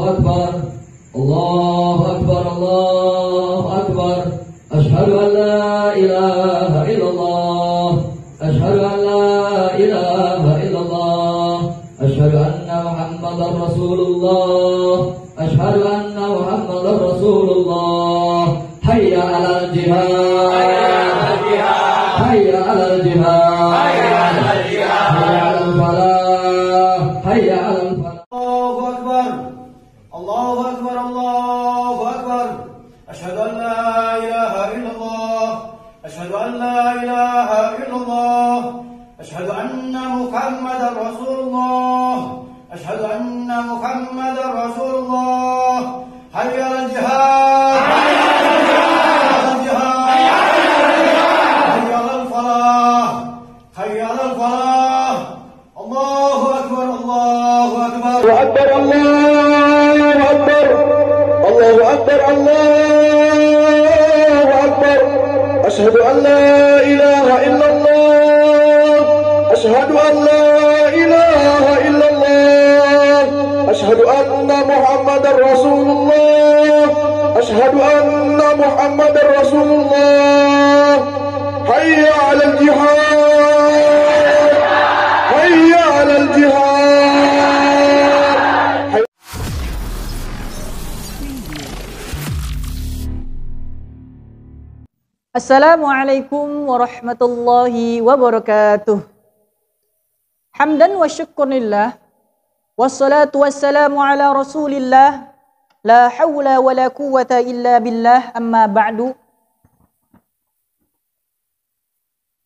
أكبر الله أكبر الله أكبر أشهد أن لا إله إلا الله أشهد أن لا إله إلا الله أشهد أن محمدا رسول الله أشهد أن محمدا رسول الله حي على الجهاد حي على الجهاد حي على الفلاح حي على الفلاح الله أكبر الله أكبر أشهد أن لا إله إلا الله أشهد أن لا إله إلا الله أشهد أن محمدا رسول الله أشهد أن محمدا رسول الله حي على الجهاد حي على الجهاد حي على الفلاح حي على الفلاح الله أكبر الله أكبر أكبر الله أكبر الله أكبر الله أكبر أشهد أن لا إله إلا الله أشهد أن لا إله إلا الله أشهد أن محمدا رسول الله أشهد أن محمدا رسول الله حي على الجهاد حي على الجهاد. Assalamualaikum warahmatullahi wabarakatuh. Hamdan wa syukurillah. Wassalatu wassalamu ala rasulillah. La hawla wa la quwwata illa billah, amma ba'du.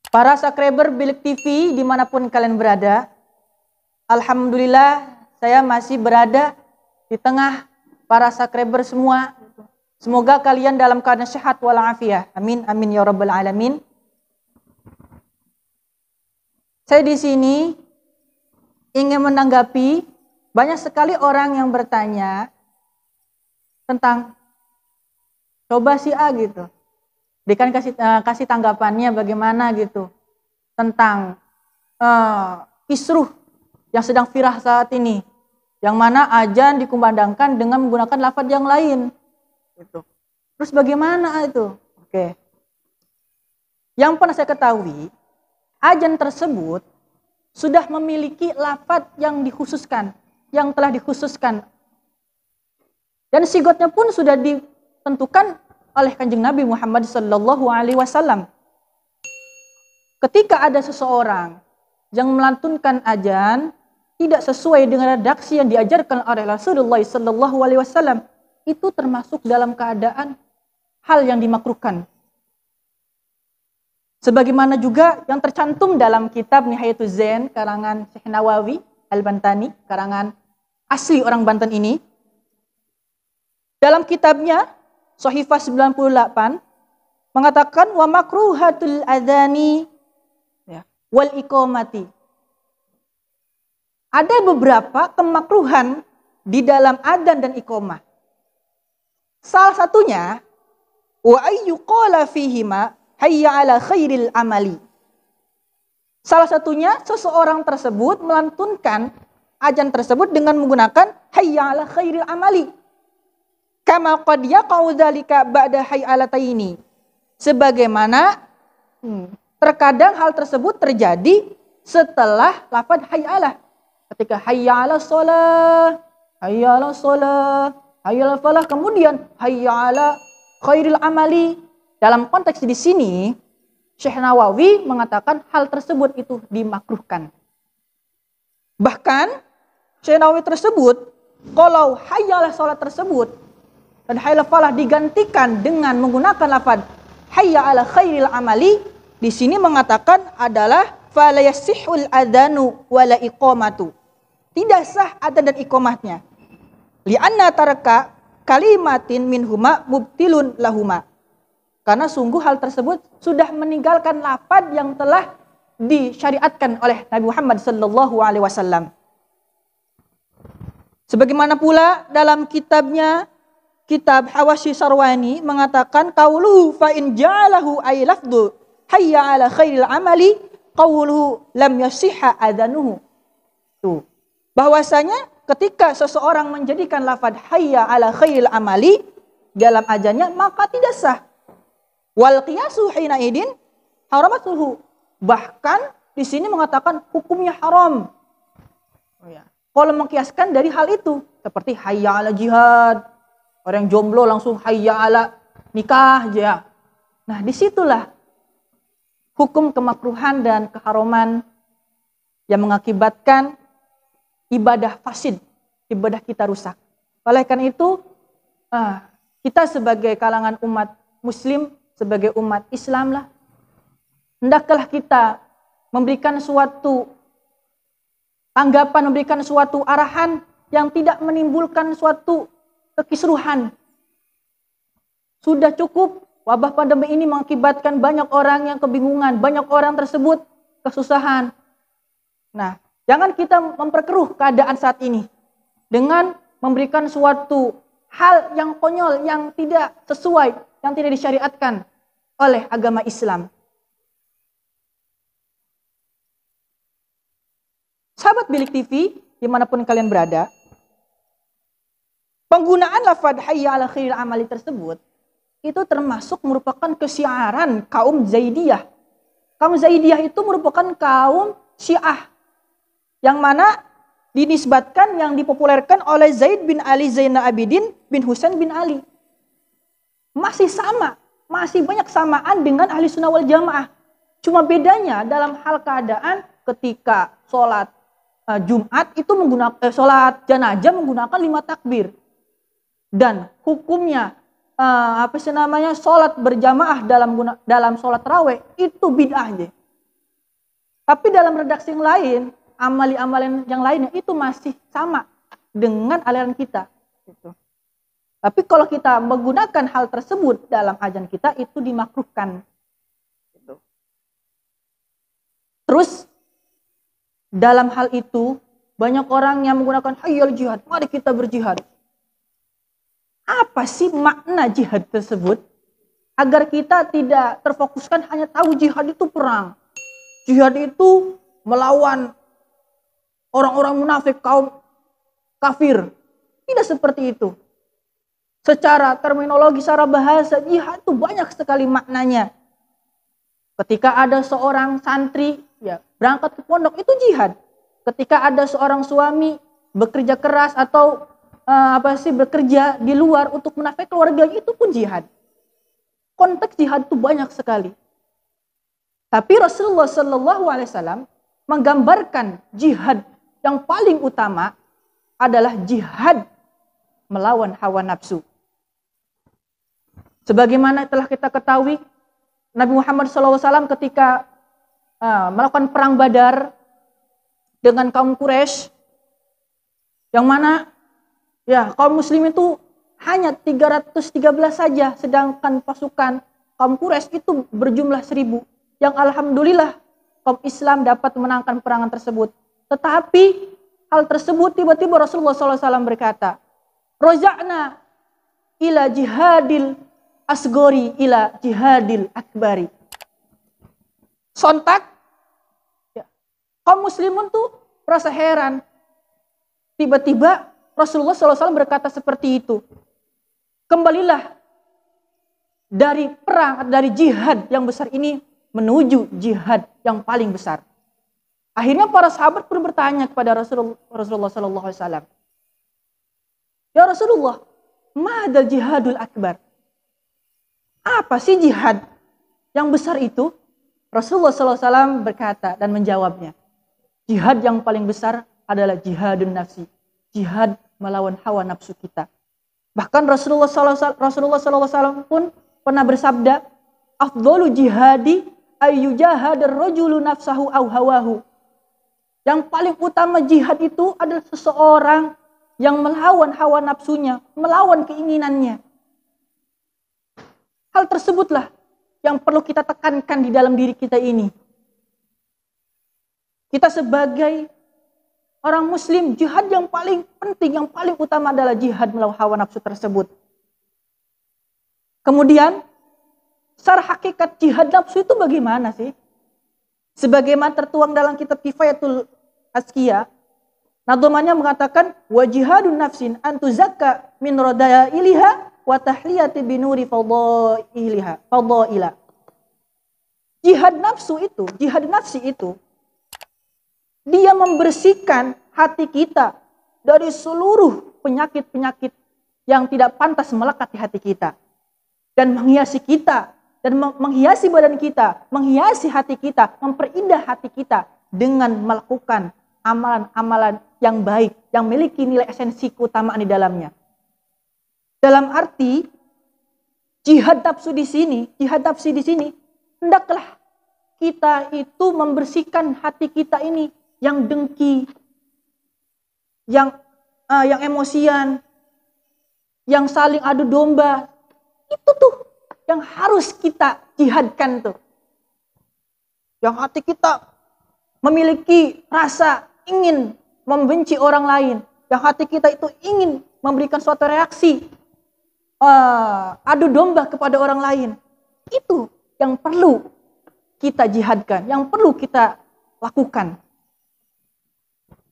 Para subscriber Bilik TV dimanapun kalian berada, alhamdulillah saya masih berada di tengah para subscriber semua. Semoga kalian dalam keadaan sehat walafiat. Amin amin ya rabbal alamin. Saya di sini ingin menanggapi banyak sekali orang yang bertanya tentang coba si A gitu. Dia kan kasih tanggapannya bagaimana gitu tentang kisruh yang sedang viral saat ini, yang mana azan dikumandangkan dengan menggunakan lafaz yang lain. Gitu. Terus bagaimana itu? Oke. Yang pernah saya ketahui, azan tersebut sudah memiliki lafaz yang dikhususkan, yang telah dikhususkan. Dan sigotnya pun sudah ditentukan oleh Kanjeng Nabi Muhammad sallallahu alaihi wasallam. Ketika ada seseorang yang melantunkan azan tidak sesuai dengan redaksi yang diajarkan oleh Rasulullah sallallahu alaihi wasallam, itu termasuk dalam keadaan hal yang dimakruhkan. Sebagaimana juga yang tercantum dalam kitab Nihayatuz Zain karangan Syekh Nawawi Al-Bantani, karangan asli orang Banten ini. Dalam kitabnya Shahifah 98 mengatakan wa makruhatul adzani wal iqamati. Ada beberapa kemakruhan di dalam adzan dan iqamah. Salah satunya wa ayyuqala fihima hayya ala khairil amali. Salah satunya seseorang tersebut melantunkan azan tersebut dengan menggunakan hayya ala khairil amali. Kama qad yaqa'u dzalika ba'da hay'alataini. Sebagaimana terkadang hal tersebut terjadi setelah lafaz hay'alah. Ketika hayya ala shalah, hayya ala shalah, hayya ala falah, kemudian hayya ala khairil amali. Dalam konteks di sini, Syekh Nawawi mengatakan hal tersebut itu dimakruhkan. Bahkan Syekh Nawawi tersebut, kalau hayya ala shalah tersebut dan hayya ala falah digantikan dengan menggunakan lafaz hayya ala khairil amali, di sini mengatakan adalah fala yasihul adzanu wala iqamatu. Tidak sah adzan dan iqamahnya. Li'anna taraka kalimatin minhuma mubtilun lahuma. Karena sungguh hal tersebut sudah meninggalkan lafaz yang telah disyariatkan oleh Nabi Muhammad sallallahu alaihi wasallam. Sebagaimana pula dalam kitabnya, kitab Hawashi Sarwani mengatakan qauluhu fa in ja'alahu ay lafdhu hayya ala khairil amali qauluhu lam yasihha adzanuhu. Tuh. Bahwasanya ketika seseorang menjadikan lafaz hayya ala khairil amali dalam azannya, maka tidak sah. Wal qiyasu hina idin haramatuhu. Bahkan di sini mengatakan hukumnya haram. Kalau mengkiaskan dari hal itu, seperti hayya ala jihad, orang yang jomblo langsung hayya ala nikah aja. Nah, disitulah hukum kemakruhan dan keharaman yang mengakibatkan ibadah fasid, ibadah kita rusak. Oleh karena itu, kita sebagai kalangan umat muslim, sebagai umat Islam lah, hendaklah kita memberikan suatu tanggapan, memberikan suatu arahan yang tidak menimbulkan suatu kekisruhan. Sudah cukup wabah pandemi ini mengakibatkan banyak orang yang kebingungan, banyak orang tersebut kesusahan. Nah, jangan kita memperkeruh keadaan saat ini dengan memberikan suatu hal yang konyol, yang tidak sesuai, yang tidak disyariatkan oleh agama Islam. Sahabat Bilik TV, dimanapun kalian berada, penggunaan lafaz hayya ala khairil amali tersebut itu termasuk merupakan kesiaran kaum Zaidiyah. Kaum Zaidiyah itu merupakan kaum Syiah yang mana dinisbatkan, yang dipopulerkan oleh Zaid bin Ali Zainal Abidin bin Husain bin Ali. Masih sama, masih banyak samaan dengan ahli sunnah wal jamaah. Cuma bedanya dalam hal keadaan ketika sholat Jumat itu menggunakan sholat jenazah menggunakan 5 takbir. Dan hukumnya sholat berjamaah dalam sholat tarawih itu bid'ah aja. Tapi dalam redaksi yang lain, amali-amalan yang lainnya itu masih sama dengan aliran kita. Gitu. Tapi kalau kita menggunakan hal tersebut dalam ajan kita itu dimakruhkan. Gitu. Terus dalam hal itu banyak orang yang menggunakan hayyal jihad, mari kita berjihad. Apa sih makna jihad tersebut? Agar kita tidak terfokuskan hanya tahu jihad itu perang. Jihad itu melawan orang-orang munafik, kaum kafir. Tidak seperti itu. Secara terminologi, secara bahasa, jihad itu banyak sekali maknanya. Ketika ada seorang santri berangkat ke pondok, itu jihad. Ketika ada seorang suami bekerja keras atau bekerja di luar untuk menafkahi keluarga, itu pun jihad. Konteks jihad itu banyak sekali. Tapi Rasulullah SAW menggambarkan jihad yang paling utama adalah jihad melawan hawa nafsu. Sebagaimana telah kita ketahui, Nabi Muhammad SAW ketika melakukan perang Badar dengan kaum Quraisy, yang mana kaum muslim itu hanya 313 saja, sedangkan pasukan kaum Quraisy itu berjumlah 1000. Yang alhamdulillah kaum Islam dapat menangkan perangan tersebut. Tetapi hal tersebut tiba-tiba Rasulullah SAW berkata, "Roja'na ila jihadil asgori ila jihadil akbari." Sontak, kaum muslimun tuh merasa heran. Tiba-tiba Rasulullah SAW berkata seperti itu. Kembalilah dari perang, dari jihad yang besar ini menuju jihad yang paling besar. Akhirnya para sahabat pun bertanya kepada Rasulullah SAW. Ya Rasulullah, ma'adal jihadul akbar? Apa sih jihad yang besar itu? Rasulullah SAW berkata dan menjawabnya, jihad yang paling besar adalah jihadun nafsi. Jihad melawan hawa nafsu kita. Bahkan Rasulullah SAW pun pernah bersabda, afdhalu jihadi ayyujahadar rajulu nafsahu aw hawahu. Yang paling utama jihad itu adalah seseorang yang melawan hawa nafsunya, melawan keinginannya. Hal tersebutlah yang perlu kita tekankan di dalam diri kita ini. Kita sebagai orang muslim, jihad yang paling penting, yang paling utama adalah jihad melawan hawa nafsu tersebut. Kemudian, secara hakikat jihad nafsu itu bagaimana sih? Sebagaimana tertuang dalam kitab Kifayatul Azkiya, Nadhumanya mengatakan wa jihadun nafsin an tuzakka min radailiha wa tahliyati binuri fadaila. Jihad nafsi itu dia membersihkan hati kita dari seluruh penyakit-penyakit yang tidak pantas melekat di hati kita dan menghiasi kita dan menghiasi badan kita, menghiasi hati kita, memperindah hati kita dengan melakukan amalan-amalan yang baik, yang memiliki nilai esensi keutamaan di dalamnya. Dalam arti jihad nafsi di sini, hendaklah kita itu membersihkan hati kita ini yang dengki, yang emosian, yang saling adu domba. Itu tuh yang harus kita jihadkan tuh. Yang hati kita memiliki rasa ingin membenci orang lain, yang hati kita itu ingin memberikan suatu reaksi adu domba kepada orang lain. Itu yang perlu kita jihadkan, yang perlu kita lakukan.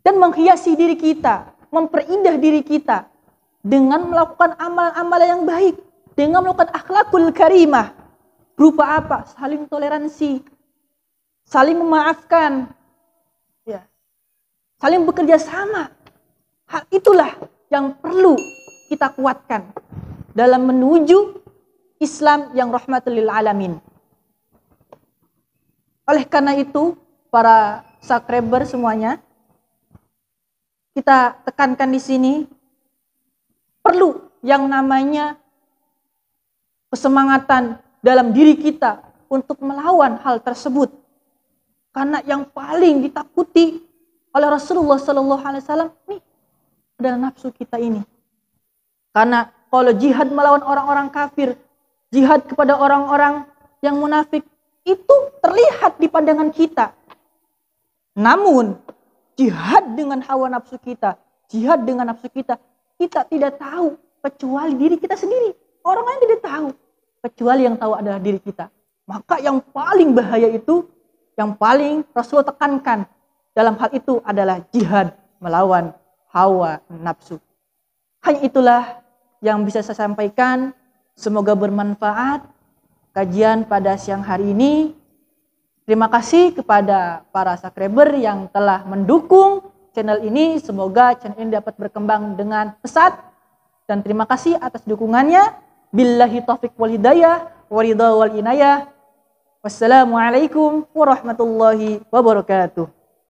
Dan menghiasi diri kita, memperindah diri kita dengan melakukan amalan-amalan yang baik, dengan melakukan akhlakul karimah. Berupa apa? Saling toleransi, saling memaafkan, ya, saling bekerja sama. Hal itulah yang perlu kita kuatkan dalam menuju Islam yang rahmatul lil alamin. Oleh karena itu, para subscriber semuanya, kita tekankan di sini perlu yang namanya kesemangatan dalam diri kita untuk melawan hal tersebut. Karena yang paling ditakuti oleh Rasulullah SAW nih adalah nafsu kita ini. Karena kalau jihad melawan orang-orang kafir, jihad kepada orang-orang yang munafik, itu terlihat di pandangan kita. Namun jihad dengan hawa nafsu kita, jihad dengan nafsu kita tidak tahu kecuali diri kita sendiri. Orang lain tidak tahu, kecuali yang tahu adalah diri kita. Maka yang paling bahaya itu, yang paling Rasul tekankan dalam hal itu adalah jihad melawan hawa nafsu. Hanya itulah yang bisa saya sampaikan. Semoga bermanfaat kajian pada siang hari ini. Terima kasih kepada para subscriber yang telah mendukung channel ini. Semoga channel ini dapat berkembang dengan pesat. Dan terima kasih atas dukungannya. Billahi taufiq wal hidayah, waridha wal inayah. Wassalamualaikum warahmatullahi wabarakatuh.